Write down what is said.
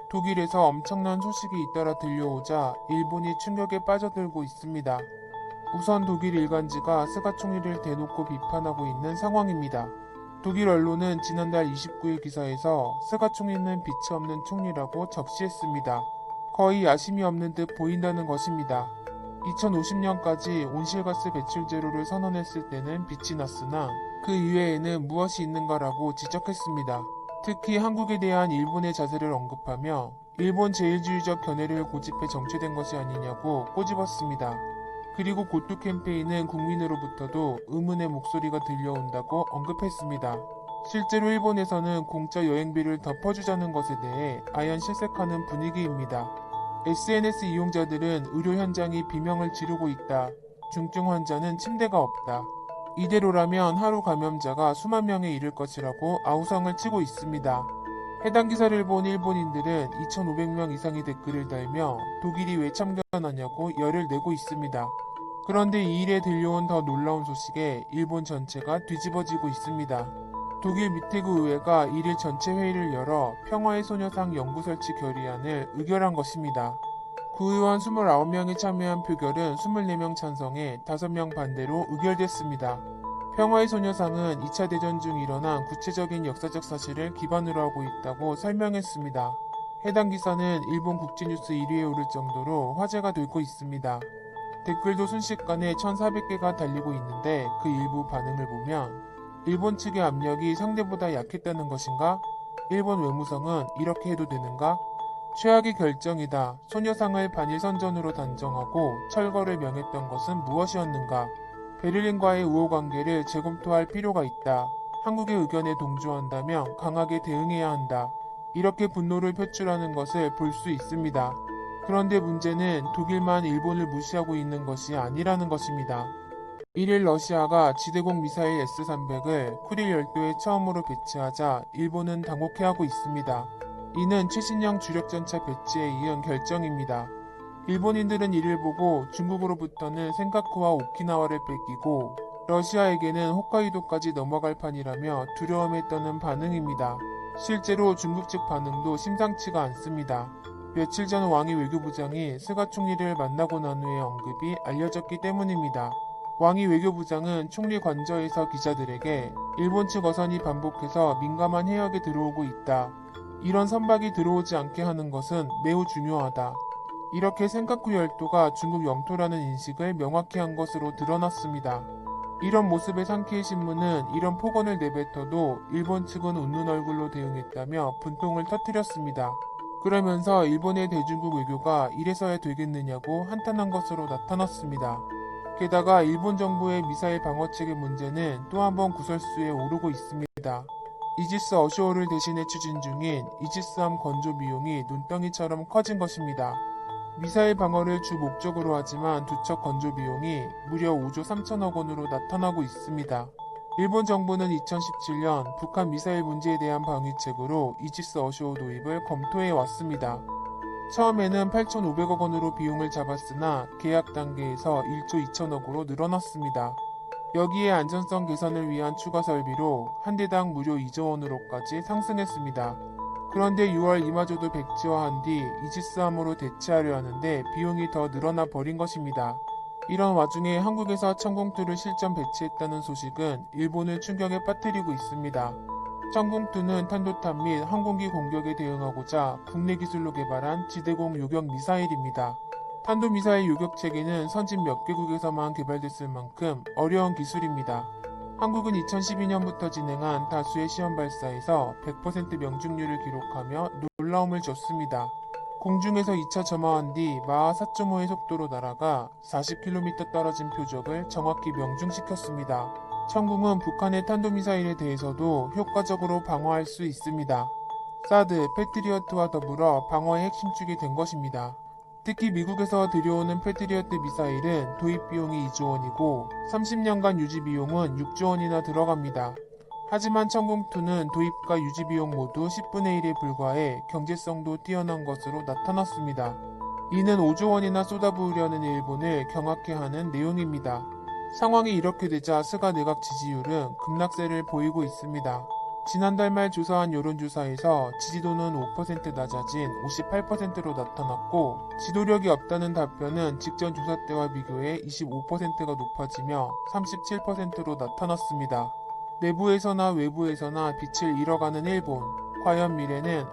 독일에서 엄청난 소식이 잇따라 들려오자 일본이 충격에 빠져들고 있습니다. 우선 독일 일간지가 스가 총리를 대놓고 비판하고 있는 상황입니다. 독일 언론은 지난달 29일 기사에서 스가 총리는 빛이 없는 총리라고 적시했습니다. 거의 야심이 없는 듯 보인다는 것입니다. 2050년까지 온실가스 배출 제로를 선언했을 때는 빛이 났으나 그 이외에는 무엇이 있는가라고 지적했습니다. 특히 한국에 대한 일본의 자세를 언급하며 일본 제일주의적 견해를 고집해 정체된 것이 아니냐고 꼬집었습니다. 그리고 고투 캠페인은 국민으로부터도 의문의 목소리가 들려온다고 언급했습니다. 실제로 일본에서는 공짜 여행비를 덮어주자는 것에 대해 아연 실색하는 분위기입니다. SNS 이용자들은 의료 현장이 비명을 지르고 있다. 중증 환자는 침대가 없다. 이대로라면 하루 감염자가 수만 명에 이를 것이라고 아우성을 치고 있습니다. 해당 기사를 본 일본인들은 2,500명 이상이 댓글을 달며 독일이 왜 참견하냐고 열을 내고 있습니다. 그런데 이 일에 들려온 더 놀라운 소식에 일본 전체가 뒤집어지고 있습니다. 독일 미테구 의회가 1일 전체 회의를 열어 평화의 소녀상 연구 설치 결의안을 의결한 것입니다. 구의원 29명이 참여한 표결은 24명 찬성에 5명 반대로 의결됐습니다. 평화의 소녀상은 2차 대전 중 일어난 구체적인 역사적 사실을 기반으로 하고 있다고 설명했습니다. 해당 기사는 일본 국제뉴스 1위에 오를 정도로 화제가 되고 있습니다. 댓글도 순식간에 1,400개가 달리고 있는데 그 일부 반응을 보면 일본 측의 압력이 상대보다 약했다는 것인가? 일본 외무성은 이렇게 해도 되는가? 최악의 결정이다. 소녀상을 반일 선전으로 단정하고 철거를 명했던 것은 무엇이었는가? 베를린과의 우호관계를 재검토할 필요가 있다. 한국의 의견에 동조한다면 강하게 대응해야 한다. 이렇게 분노를 표출하는 것을 볼 수 있습니다. 그런데 문제는 독일만 일본을 무시하고 있는 것이 아니라는 것입니다. 1일 러시아가 지대공 미사일 S-300을 쿠릴 열도에 처음으로 배치하자 일본은 당혹해하고 있습니다. 이는 최신형 주력전차 배치에 이은 결정입니다. 일본인들은 이를 보고 중국으로부터는 센카쿠와 오키나와를 뺏기고 러시아에게는 홋카이도까지 넘어갈 판이라며 두려움에 떠는 반응입니다. 실제로 중국 측 반응도 심상치가 않습니다. 며칠 전 왕이 외교부장이 스가 총리를 만나고 난 후의 언급이 알려졌기 때문입니다. 왕이 외교부장은 총리 관저에서 기자들에게 일본 측 어선이 반복해서 민감한 해역에 들어오고 있다. 이런 선박이 들어오지 않게 하는 것은 매우 중요하다. 이렇게 센카쿠 열도가 중국 영토라는 인식을 명확히 한 것으로 드러났습니다. 이런 모습의 산케이 신문은 이런 폭언을 내뱉어도 일본 측은 웃는 얼굴로 대응했다며 분통을 터뜨렸습니다. 그러면서 일본의 대중국 외교가 이래서야 되겠느냐고 한탄한 것으로 나타났습니다. 게다가 일본 정부의 미사일 방어책의 문제는 또 한 번 구설수에 오르고 있습니다. 이지스 어쇼어를 대신해 추진 중인 이지스함 건조 비용이 눈덩이처럼 커진 것입니다. 미사일 방어를 주 목적으로 하지만 두 척 건조 비용이 무려 5조 3천억 원으로 나타나고 있습니다. 일본 정부는 2017년 북한 미사일 문제에 대한 방위책으로 이지스 어쇼어 도입을 검토해 왔습니다. 처음에는 8,500억 원으로 비용을 잡았으나 계약 단계에서 1조 2천억으로 늘어났습니다. 여기에 안전성 개선을 위한 추가 설비로 한 대당 무려 2조 원으로까지 상승했습니다. 그런데 6월 이마저도 백지화한 뒤 이지스함으로 대체하려 하는데 비용이 더 늘어나 버린 것입니다. 이런 와중에 한국에서 천공투를 실전 배치했다는 소식은 일본을 충격에 빠뜨리고 있습니다. 천공투는 탄도탄 및 항공기 공격에 대응하고자 국내 기술로 개발한 지대공 요격 미사일입니다. 탄도미사일 요격 체계는 선진 몇 개국에서만 개발됐을 만큼 어려운 기술입니다. 한국은 2012년부터 진행한 다수의 시험 발사에서 100% 명중률을 기록하며 놀라움을 줬습니다. 공중에서 2차 점화한 뒤 마하 4.5의 속도로 날아가 40km 떨어진 표적을 정확히 명중시켰습니다. 천궁은 북한의 탄도미사일에 대해서도 효과적으로 방어할 수 있습니다. 사드, 패트리어트와 더불어 방어의 핵심 축이 된 것입니다. 특히 미국에서 들여오는 패트리어트 미사일은 도입 비용이 2조 원이고 30년간 유지 비용은 6조 원이나 들어갑니다. 하지만 천궁2는 도입과 유지 비용 모두 10분의 1에 불과해 경제성도 뛰어난 것으로 나타났습니다. 이는 5조 원이나 쏟아부으려는 일본을 경악해 하는 내용입니다. 상황이 이렇게 되자 스가 내각 지지율은 급락세를 보이고 있습니다. 지난달 말 조사한 여론조사에서 지지도는 5% 낮아진 58%로 나타났고 지도력이 없다는 답변은 직전 조사 때와 비교해 25%가 높아지며 37%로 나타났습니다. 내부에서나 외부에서나 빛을 잃어가는 일본. 과연 미래는